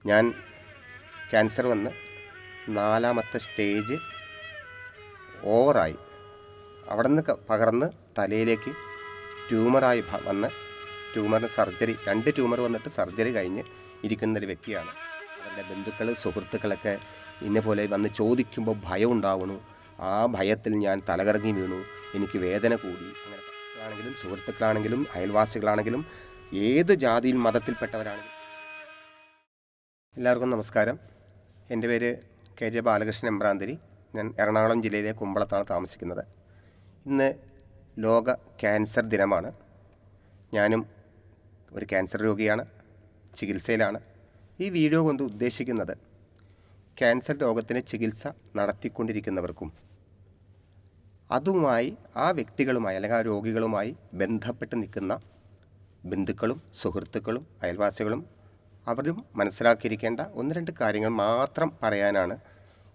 ഞാൻ ക്യാൻസർ വന്ന് 4ാമത്തെ സ്റ്റേജ് ഓവറായി. അവിടെ നിന്ന് പകർന്ന് തലയിലേക്ക് ട്യൂമറായി വന്ന് ട്യൂമറിന് സർജറി 2 ട്യൂമർ വന്നിട്ട് സർജറി കഴിഞ്ഞ് ഇരിക്കുന്നൊരു വ്യക്തിയാണ്. അവരുടെ ബന്ധുക്കൾ സുഹൃത്തുക്കളൊക്കെ ഇന്നെപ്പോലെ വന്ന് ചോദിക്കുമ്പോൾ ഭയം ഉണ്ടാവണു. ആ ഭയത്തിൽ ഞാൻ തലകറങ്ങി വീണു. എനിക്ക് വേദന കൂടി. അങ്ങനെ ആണെങ്കിലും സുഹൃത്തുക്കളാണെങ്കിലും അയൽവാസികളാണെങ്കിലും ഏത് ജാതിയിൽ മതത്തിൽപ്പെട്ടവരാണെങ്കിലും എല്ലാവർക്കും നമസ്കാരം. എൻ്റെ പേര് KJ ബാലകൃഷ്ണൻ എമ്പ്രാന്തിരി. ഞാൻ എറണാകുളം ജില്ലയിലെ കുമ്പളത്താണ് താമസിക്കുന്നത്. ഇന്ന് ലോക ക്യാൻസർ ദിനമാണ്. ഞാനും ഒരു ക്യാൻസർ രോഗിയാണ്, ചികിത്സയിലാണ്. ഈ വീഡിയോ കൊണ്ട് ഉദ്ദേശിക്കുന്നത് ക്യാൻസർ രോഗത്തിന് ചികിത്സ നടത്തിക്കൊണ്ടിരിക്കുന്നവർക്കും അതുമായി ആ വ്യക്തികളുമായി അല്ലെങ്കിൽ ആ രോഗികളുമായി ബന്ധപ്പെട്ട് നിൽക്കുന്ന ബന്ധുക്കളും സുഹൃത്തുക്കളും അയൽവാസികളും അവരും മനസ്സിലാക്കിയിരിക്കേണ്ട 1-2 കാര്യങ്ങൾ മാത്രം പറയാനാണ്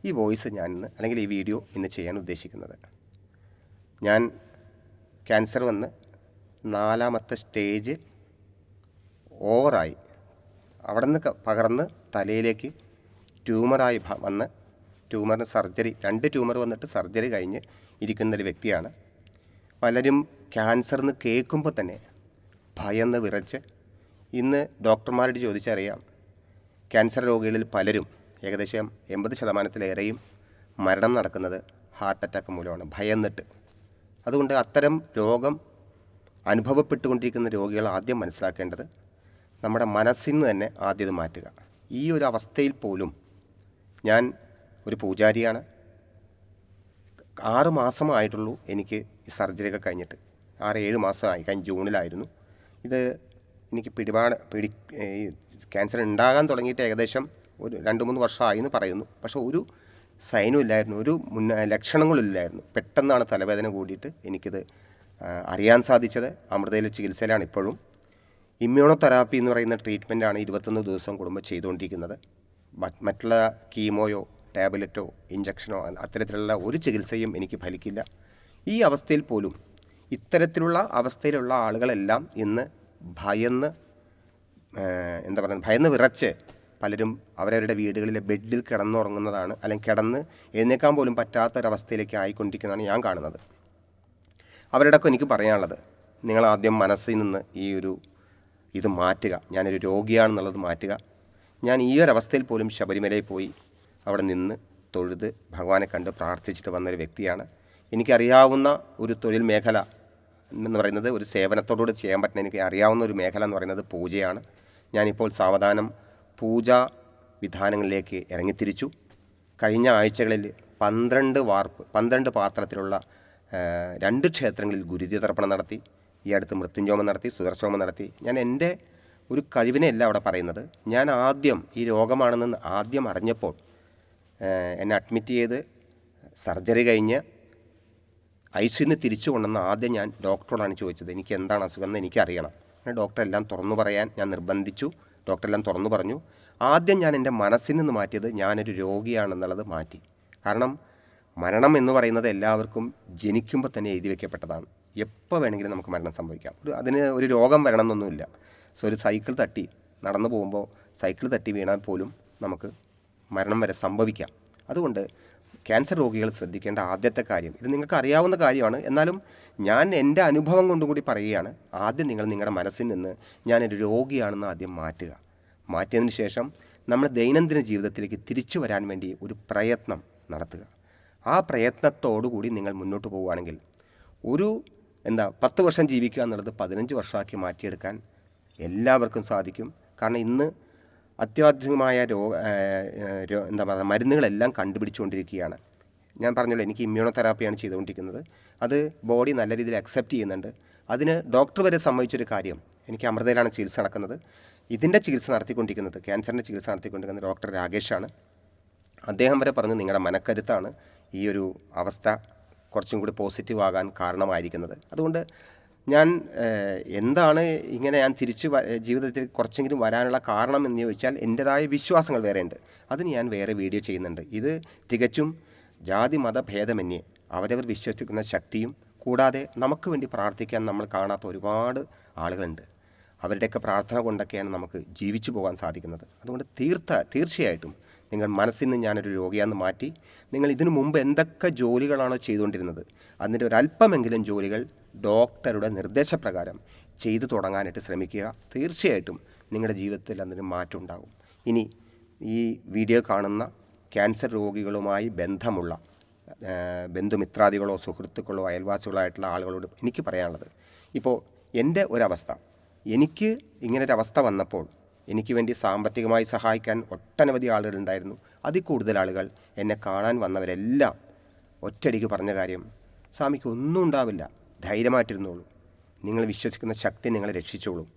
ഈ വോയിസ് അല്ലെങ്കിൽ ഈ വീഡിയോ ഇന്ന് ചെയ്യാൻ ഉദ്ദേശിക്കുന്നത്. ഞാൻ ക്യാൻസർ വന്ന് 4ാമത്തെ സ്റ്റേജ് ഓവറായി. അവിടെ നിന്ന് പകർന്ന് തലയിലേക്ക് ട്യൂമറായി വന്ന് ട്യൂമറിന് സർജറി 2 ട്യൂമർ വന്നിട്ട് സർജറി കഴിഞ്ഞ് ഇരിക്കുന്നൊരു വ്യക്തിയാണ്. പലരും ക്യാൻസർ എന്ന് കേൾക്കുമ്പോൾ തന്നെ ഭയന്ന് വിറച്ച് ഇന്ന് ഡോക്ടർമാരോട് ചോദിച്ചറിയാം, ക്യാൻസർ രോഗികളിൽ പലരും ഏകദേശം 80%-ലേറെയും മരണം നടക്കുന്നത് ഹാർട്ട് അറ്റാക്ക് മൂലമാണ്, ഭയന്നിട്ട്. അതുകൊണ്ട് അത്തരം രോഗം അനുഭവപ്പെട്ടുകൊണ്ടിരിക്കുന്ന രോഗികൾ ആദ്യം മനസ്സിലാക്കേണ്ടത് നമ്മുടെ മനസ്സിൽ നിന്ന് തന്നെ ആദ്യം ഇത് മാറ്റുക. ഈ ഒരു അവസ്ഥയിൽ പോലും ഞാൻ ഒരു പൂജാരിയാണ്. 6 മാസമായിട്ടുള്ളൂ എനിക്ക് ഈ സർജറിയൊക്കെ കഴിഞ്ഞിട്ട്. 6-7 മാസമായി. കഴിഞ്ഞ ജൂണിലായിരുന്നു ഇത്. എനിക്ക് ഈ ക്യാൻസർ ഉണ്ടാകാൻ തുടങ്ങിയിട്ട് ഏകദേശം ഒരു 2-3 വർഷമായി എന്ന് പറയുന്നു. പക്ഷേ ഒരു സൈനും ഇല്ലായിരുന്നു, ഒരു ലക്ഷണങ്ങളില്ലായിരുന്നു. പെട്ടെന്നാണ് തലവേദന കൂടിയിട്ട് എനിക്കിത് അറിയാൻ സാധിച്ചത്. അമൃതയിലെ ചികിത്സയിലാണ് ഇപ്പോഴും. ഇമ്മ്യൂണോതെറാപ്പി എന്ന് പറയുന്ന ട്രീറ്റ്മെൻറ്റാണ് 21 ദിവസം കൂടുമ്പോൾ ചെയ്തുകൊണ്ടിരിക്കുന്നത്. മറ്റുള്ള കീമോയോ ടാബ്ലറ്റോ ഇഞ്ചക്ഷനോ അത്തരത്തിലുള്ള ഒരു ചികിത്സയും എനിക്ക് ഫലിക്കില്ല. ഈ അവസ്ഥയിൽ പോലും ഇത്തരത്തിലുള്ള അവസ്ഥയിലുള്ള ആളുകളെല്ലാം ഇന്ന് ഭയന്ന് ഭയന്ന് വിറച്ച് പലരും അവരവരുടെ വീടുകളിലെ ബെഡിൽ കിടന്നുറങ്ങുന്നതാണ്, അല്ലെങ്കിൽ കിടന്ന് എഴുന്നേക്കാൻ പോലും പറ്റാത്തൊരവസ്ഥയിലേക്ക് ആയിക്കൊണ്ടിരിക്കുന്നതാണ് ഞാൻ കാണുന്നത്. അവരോടൊക്കെ എനിക്ക് പറയാനുള്ളത്, നിങ്ങളാദ്യം മനസ്സിൽ നിന്ന് ഇത് മാറ്റുക. ഞാനൊരു രോഗിയാണെന്നുള്ളത് മാറ്റുക. ഞാൻ ഈ ഒരവസ്ഥയിൽ പോലും ശബരിമലയിൽ പോയി അവിടെ നിന്ന് തൊഴുത് ഭഗവാനെ കണ്ട് പ്രാർത്ഥിച്ചിട്ട് വന്നൊരു വ്യക്തിയാണ്. എനിക്കറിയാവുന്ന ഒരു തൊഴിൽ മേഖല എന്ന് പറയുന്നത്, ഒരു സേവനത്തോടുകൂടി ചെയ്യാൻ പറ്റുന്ന എനിക്ക് അറിയാവുന്ന ഒരു മേഖല എന്ന് പറയുന്നത് പൂജയാണ്. ഞാനിപ്പോൾ സാവധാനം പൂജാ വിധാനങ്ങളിലേക്ക് ഇറങ്ങിത്തിരിച്ചു. കഴിഞ്ഞ ആഴ്ചകളിൽ 12 പാത്രത്തിലുള്ള 2 ക്ഷേത്രങ്ങളിൽ ഗുരുതി തർപ്പണം നടത്തി. ഈ അടുത്ത് മൃത്യുഞ്ജോമം നടത്തി, സുദർശോമം നടത്തി. ഞാൻ എൻ്റെ ഒരു കഴിവിനെയല്ല അവിടെ പറയുന്നത്. ഞാൻ ആദ്യം ഈ രോഗമാണെന്ന് ആദ്യം അറിഞ്ഞപ്പോൾ എന്നെ അഡ്മിറ്റ് ചെയ്ത് സർജറി കഴിഞ്ഞ് ICUന്ന് തിരിച്ചു കൊണ്ടുവന്ന ആദ്യം ഞാൻ ഡോക്ടറോടാണ് ചോദിച്ചത്, എനിക്ക് എന്താണ് അസുഖം എന്ന് എനിക്കറിയണം. ഡോക്ടറെല്ലാം തുറന്നു പറയാൻ ഞാൻ നിർബന്ധിച്ചു. ഡോക്ടറെല്ലാം തുറന്നു പറഞ്ഞു. ആദ്യം ഞാൻ എൻ്റെ മനസ്സിൽ നിന്ന് മാറ്റിയത് ഞാനൊരു രോഗിയാണെന്നുള്ളത് മാറ്റി. കാരണം മരണം എന്ന് പറയുന്നത് എല്ലാവർക്കും ജനിക്കുമ്പോൾ തന്നെ എഴുതി വയ്ക്കപ്പെട്ടതാണ്. എപ്പോൾ വേണമെങ്കിലും നമുക്ക് മരണം സംഭവിക്കാം. അതിന് ഒരു രോഗം വരണം എന്നൊന്നുമില്ല. ഒരു സൈക്കിൾ തട്ടി നടന്നു പോകുമ്പോൾ സൈക്കിൾ തട്ടി വീണാൽ പോലും നമുക്ക് മരണം വരെ സംഭവിക്കാം. അതുകൊണ്ട് ക്യാൻസർ രോഗികൾ ശ്രദ്ധിക്കേണ്ട ആദ്യത്തെ കാര്യം, ഇത് നിങ്ങൾക്ക് അറിയാവുന്ന കാര്യമാണ്, എന്നാലും ഞാൻ എൻ്റെ അനുഭവം കൊണ്ടുകൂടി പറയുകയാണ്. ആദ്യം നിങ്ങൾ നിങ്ങളുടെ മനസ്സിൽ നിന്ന് ഞാനൊരു രോഗിയാണെന്ന് ആദ്യം മാറ്റുക. മാറ്റിയതിന് ശേഷം നമ്മൾ ദൈനംദിന ജീവിതത്തിലേക്ക് തിരിച്ചു വരാൻ വേണ്ടി ഒരു പ്രയത്നം നടത്തുക. ആ പ്രയത്നത്തോടുകൂടി നിങ്ങൾ മുന്നോട്ട് പോവുകയാണെങ്കിൽ 10 വർഷം ജീവിക്കുക എന്നുള്ളത് 15 വർഷമാക്കി മാറ്റിയെടുക്കാൻ എല്ലാവർക്കും സാധിക്കും. കാരണം ഇന്ന് അത്യാധുനികമായ മരുന്നുകളെല്ലാം കണ്ടുപിടിച്ചുകൊണ്ടിരിക്കുകയാണ്. ഞാൻ പറഞ്ഞല്ലോ, എനിക്ക് ഇമ്മ്യൂണോതെറാപ്പിയാണ് ചെയ്തുകൊണ്ടിരിക്കുന്നത്. അത് ബോഡി നല്ല രീതിയിൽ അക്സെപ്റ്റ് ചെയ്യുന്നുണ്ട്. അതിന് ഡോക്ടർ വരെ സമ്മതിച്ചൊരു കാര്യം, എനിക്ക് അമൃതയിലാണ് ചികിത്സ നടക്കുന്നത്. ഇതിൻ്റെ ചികിത്സ നടത്തിക്കൊണ്ടിരിക്കുന്നത്, ക്യാൻസറിൻ്റെ ചികിത്സ നടത്തിക്കൊണ്ടിരിക്കുന്നത് ഡോക്ടർ രാകേഷാണ്. അദ്ദേഹം വരെ പറഞ്ഞു, നിങ്ങളുടെ മനക്കരുത്താണ് ഈ ഒരു അവസ്ഥ കുറച്ചും കൂടി പോസിറ്റീവ് ആകാൻ കാരണമായിരിക്കുന്നത്. അതുകൊണ്ട് ഞാൻ എന്താണ് ഇങ്ങനെ ഞാൻ തിരിച്ച് ജീവിതത്തിൽ കുറച്ചെങ്കിലും വരാനുള്ള കാരണം എന്ന് ചോദിച്ചാൽ എൻ്റേതായ വിശ്വാസങ്ങൾ വേറെയുണ്ട്. അതിന് ഞാൻ വേറെ വീഡിയോ ചെയ്യുന്നുണ്ട്. ഇത് തികച്ചും ജാതി മത ഭേദമന്യേ അവരവർ വിശ്വസിക്കുന്ന ശക്തിയും കൂടാതെ നമുക്ക് വേണ്ടി പ്രാർത്ഥിക്കാൻ നമ്മൾ കാണാത്ത ഒരുപാട് ആളുകളുണ്ട്. അവരുടെയൊക്കെ പ്രാർത്ഥന കൊണ്ടൊക്കെയാണ് നമുക്ക് ജീവിച്ചു പോകാൻ സാധിക്കുന്നത്. അതുകൊണ്ട് തീർച്ചയായിട്ടും നിങ്ങൾ മനസ്സിൽ നിന്ന് ഞാനൊരു രോഗിയാണെന്ന് മാറ്റി നിങ്ങൾ ഇതിനു മുമ്പ് എന്തൊക്കെ ജോലികളാണോ ചെയ്തുകൊണ്ടിരുന്നത് അതിൻ്റെ ഒരല്പമെങ്കിലും ജോലികൾ ഡോക്ടറുടെ നിർദ്ദേശപ്രകാരം ചെയ്തു തുടങ്ങാനായിട്ട് ശ്രമിക്കുക. തീർച്ചയായിട്ടും നിങ്ങളുടെ ജീവിതത്തിൽ അതിന് മാറ്റം ഉണ്ടാകും. ഇനി ഈ വീഡിയോ കാണുന്ന ക്യാൻസർ രോഗികളുമായി ബന്ധമുള്ള ബന്ധുമിത്രാദികളോ സുഹൃത്തുക്കളോ അയൽവാസികളോ ആയിട്ടുള്ള ആളുകളോട് എനിക്ക് പറയാനുള്ളത്, ഇപ്പോൾ എൻ്റെ ഒരവസ്ഥ, എനിക്ക് ഇങ്ങനൊരവസ്ഥ വന്നപ്പോൾ എനിക്ക് വേണ്ടി സാമ്പത്തികമായി സഹായിക്കാൻ ഒട്ടനവധി ആളുകളുണ്ടായിരുന്നു. അതിൽ കൂടുതൽ ആളുകൾ എന്നെ കാണാൻ വന്നവരെല്ലാം ഒറ്റയടിക്ക് പറഞ്ഞ കാര്യം, സ്വാമിക്ക് ഒന്നും ഉണ്ടാവില്ല, ധൈര്യമായിട്ടിരുന്നോളൂ, നിങ്ങൾ വിശ്വസിക്കുന്ന ശക്തി നിങ്ങളെ രക്ഷിച്ചോളും.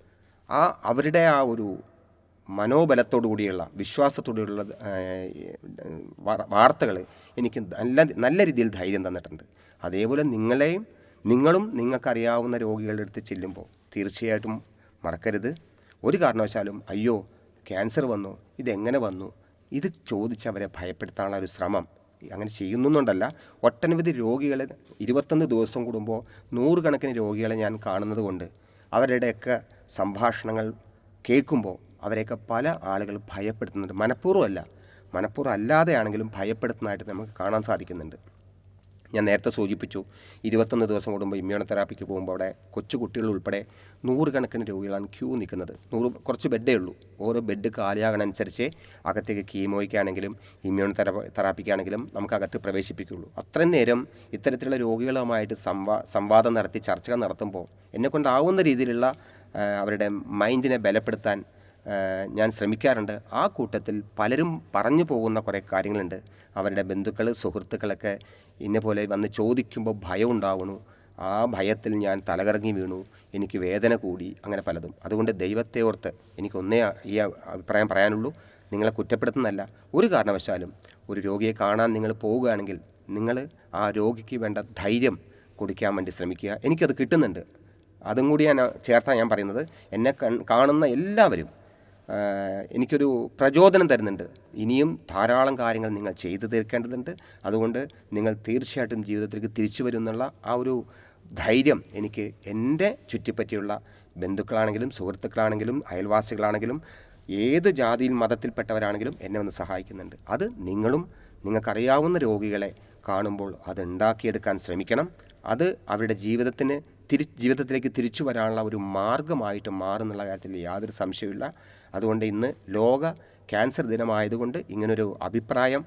അവരുടെ ആ ഒരു മനോബലത്തോടു കൂടിയുള്ള വിശ്വാസത്തോടുള്ള വാർത്തകൾ എനിക്ക് നല്ല രീതിയിൽ ധൈര്യം തന്നിട്ടുണ്ട്. അതേപോലെ നിങ്ങളും നിങ്ങൾക്കറിയാവുന്ന രോഗികളുടെ അടുത്ത് ചെല്ലുമ്പോൾ തീർച്ചയായിട്ടും മറക്കരുത്, ഒരു കാരണവശാലും അയ്യോ ക്യാൻസർ വന്നു, ഇതെങ്ങനെ വന്നു, ഇത് ചോദിച്ചവരെ ഭയപ്പെടുത്താനുള്ള ഒരു ശ്രമം അങ്ങനെ ചെയ്യുന്നുണ്ടല്ല. ഒട്ടനവധി രോഗികളെ 21 ദിവസം കൂടുമ്പോൾ 100 കണക്കിന് രോഗികളെ ഞാൻ കാണുന്നത് കൊണ്ട് അവരുടെയൊക്കെ സംഭാഷണങ്ങൾ കേൾക്കുമ്പോൾ അവരെയൊക്കെ പല ആളുകൾ ഭയപ്പെടുത്തുന്നുണ്ട്. മനഃപൂർവ്വം അല്ലാതെയാണെങ്കിലും ഭയപ്പെടുത്തുന്നതായിട്ട് നമുക്ക് കാണാൻ സാധിക്കുന്നുണ്ട്. ഞാൻ നേരത്തെ സൂചിപ്പിച്ചു, 21 ദിവസം കൂടുമ്പോൾ ഇമ്മ്യൂണോതെറാപ്പിക്ക് പോകുമ്പോൾ അവിടെ കൊച്ചു കുട്ടികൾ ഉൾപ്പെടെ 100 കണക്കിന് രോഗികളാണ് ക്യൂ നിൽക്കുന്നത്. കുറച്ച് ബെഡേ ഉള്ളൂ. ഓരോ ബെഡ് കാലിയാകണനുസരിച്ച് അകത്തേക്ക് കീമോയ്ക്കാണെങ്കിലും തെറാപ്പിക്കാണെങ്കിലും നമുക്ക് അകത്ത് പ്രവേശിപ്പിക്കുകയുള്ളൂ. അത്രയും നേരം ഇത്തരത്തിലുള്ള രോഗികളുമായിട്ട് സംവാദം നടത്തി ചർച്ചകൾ നടത്തുമ്പോൾ എന്നെക്കൊണ്ടാവുന്ന രീതിയിലുള്ള അവരുടെ മൈൻഡിനെ ബലപ്പെടുത്താൻ ഞാൻ ശ്രമിക്കാറുണ്ട്. ആ കൂട്ടത്തിൽ പലരും പറഞ്ഞു പോകുന്ന കുറേ കാര്യങ്ങളുണ്ട്. അവരുടെ ബന്ധുക്കൾ സുഹൃത്തുക്കളൊക്കെ ഇന്നപോലെ വന്ന് ചോദിക്കുമ്പോൾ ഭയം ഉണ്ടാവണു, ആ ഭയത്തിൽ ഞാൻ തലകറങ്ങി വീണു, എനിക്ക് വേദന കൂടി, അങ്ങനെ പലതും. അതുകൊണ്ട് ദൈവത്തെ ഓർത്ത് എനിക്കൊന്നേ ഈ അഭിപ്രായം പറയാനുള്ളൂ, നിങ്ങളെ കുറ്റപ്പെടുത്തുന്നതല്ല. ഒരു കാരണവശാലും ഒരു രോഗിയെ കാണാൻ നിങ്ങൾ പോവുകയാണെങ്കിൽ നിങ്ങൾ ആ രോഗിക്ക് വേണ്ട ധൈര്യം കൊടുക്കാൻ വേണ്ടി ശ്രമിക്കുക. എനിക്കത് കിട്ടുന്നുണ്ട്. അതും കൂടി ചേർത്താണ് ഞാൻ പറയുന്നത്. എന്നെ കാണുന്ന എല്ലാവരും എനിക്കൊരു പ്രചോദനം തരുന്നുണ്ട്. ഇനിയും ധാരാളം കാര്യങ്ങൾ നിങ്ങൾ ചെയ്തു തീർക്കേണ്ടതുണ്ട്. അതുകൊണ്ട് നിങ്ങൾ തീർച്ചയായിട്ടും ജീവിതത്തിലേക്ക് തിരിച്ചു വരും എന്നുള്ള ആ ഒരു ധൈര്യം എനിക്ക് എൻ്റെ ചുറ്റിപ്പറ്റിയുള്ള ബന്ധുക്കളാണെങ്കിലും സുഹൃത്തുക്കളാണെങ്കിലും അയൽവാസികളാണെങ്കിലും ഏത് ജാതിയിൽ മതത്തിൽപ്പെട്ടവരാണെങ്കിലും എന്നെ ഒന്ന് സഹായിക്കുന്നുണ്ട്. അത് നിങ്ങൾക്കറിയാവുന്ന രോഗികളെ കാണുമ്പോൾ അത് ഉണ്ടാക്കിയെടുക്കാൻ ശ്രമിക്കണം. അത് അവരുടെ ജീവിതത്തിലേക്ക് തിരിച്ചു വരാനുള്ള ഒരു മാർഗമായിട്ട് മാറുന്നുള്ള കാര്യത്തിൽ യാതൊരു സംശയമില്ല. അതുകൊണ്ട് ഇന്ന് ലോക ക്യാൻസർ ദിനമായതുകൊണ്ട് ഇങ്ങനൊരു അഭിപ്രായം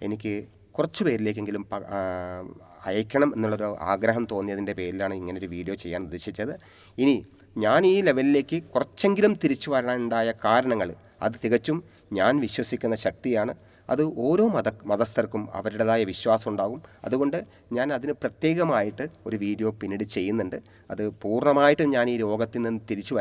എനിക്ക് കുറച്ച് പേരിലേക്കെങ്കിലും അയക്കണം എന്നുള്ളൊരു ആഗ്രഹം തോന്നിയതിൻ്റെ പേരിലാണ് ഇങ്ങനൊരു വീഡിയോ ചെയ്യാൻ ഉദ്ദേശിച്ചത്. ഇനി ഞാൻ ഈ ലെവലിലേക്ക് കുറച്ചെങ്കിലും തിരിച്ചു വരാനുണ്ടായ കാരണങ്ങൾ അത് തികച്ചും ഞാൻ വിശ്വസിക്കുന്ന ശക്തിയാണ്. അത് ഓരോ മതസ്ഥർക്കും അവരുടേതായ വിശ്വാസം ഉണ്ടാകും. അതുകൊണ്ട് ഞാൻ അതിന് പ്രത്യേകമായിട്ട് ഒരു വീഡിയോ പിന്നീട് ചെയ്യുന്നുണ്ട്. അത് പൂർണ്ണമായിട്ടും ഞാൻ ഈ രോഗത്തിൽ നിന്ന് തിരിച്ചു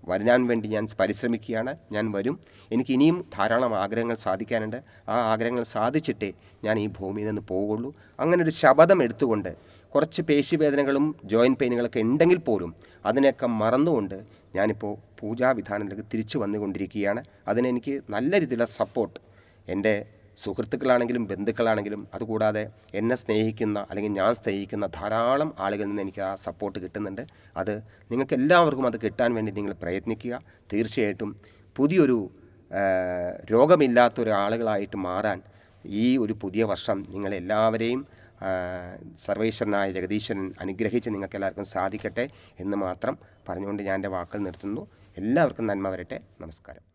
വരാൻ വേണ്ടി ഞാൻ പരിശ്രമിക്കുകയാണ്. ഞാൻ വരും. എനിക്ക് ഇനിയും ധാരാളം ആഗ്രഹങ്ങൾ സാധിക്കാനുണ്ട്. ആ ആഗ്രഹങ്ങൾ സാധിച്ചിട്ടേ ഞാൻ ഈ ഭൂമിയിൽ നിന്ന് പോവുകയുള്ളൂ. അങ്ങനെ ഒരു ശപഥം എടുത്തുകൊണ്ട് കുറച്ച് പേശിവേദനകളും ജോയിൻറ്റ് പെയിനുകളൊക്കെ ഉണ്ടെങ്കിൽ പോലും അതിനെയൊക്കെ മറന്നുകൊണ്ട് ഞാനിപ്പോൾ പൂജാവിധാനത്തിലേക്ക് തിരിച്ചു വന്നുകൊണ്ടിരിക്കുകയാണ്. അതിനെനിക്ക് നല്ല രീതിയിലുള്ള സപ്പോർട്ട് എൻ്റെ സുഹൃത്തുക്കളാണെങ്കിലും ബന്ധുക്കളാണെങ്കിലും അതുകൂടാതെ എന്നെ സ്നേഹിക്കുന്ന അല്ലെങ്കിൽ ഞാൻ സ്നേഹിക്കുന്ന ധാരാളം ആളുകളിൽ നിന്ന് എനിക്ക് ആ സപ്പോർട്ട് കിട്ടുന്നുണ്ട്. അത് നിങ്ങൾക്ക് എല്ലാവർക്കും അത് കിട്ടാൻ വേണ്ടി നിങ്ങൾ പ്രയത്നിക്കുക. തീർച്ചയായിട്ടും പുതിയൊരു രോഗമില്ലാത്ത ഒരാളുകളായിട്ട് മാറാൻ ഈ ഒരു പുതിയ വർഷം നിങ്ങളെല്ലാവരെയും സർവേശ്വരനായ ജഗദീശ്വരൻ അനുഗ്രഹിച്ച് നിങ്ങൾക്കെല്ലാവർക്കും സാധിക്കട്ടെ എന്ന് മാത്രം പറഞ്ഞുകൊണ്ട് ഞാൻ എൻ്റെ വാക്കുകൾ നിർത്തുന്നു. എല്ലാവർക്കും നന്മ വരട്ടെ. നമസ്കാരം.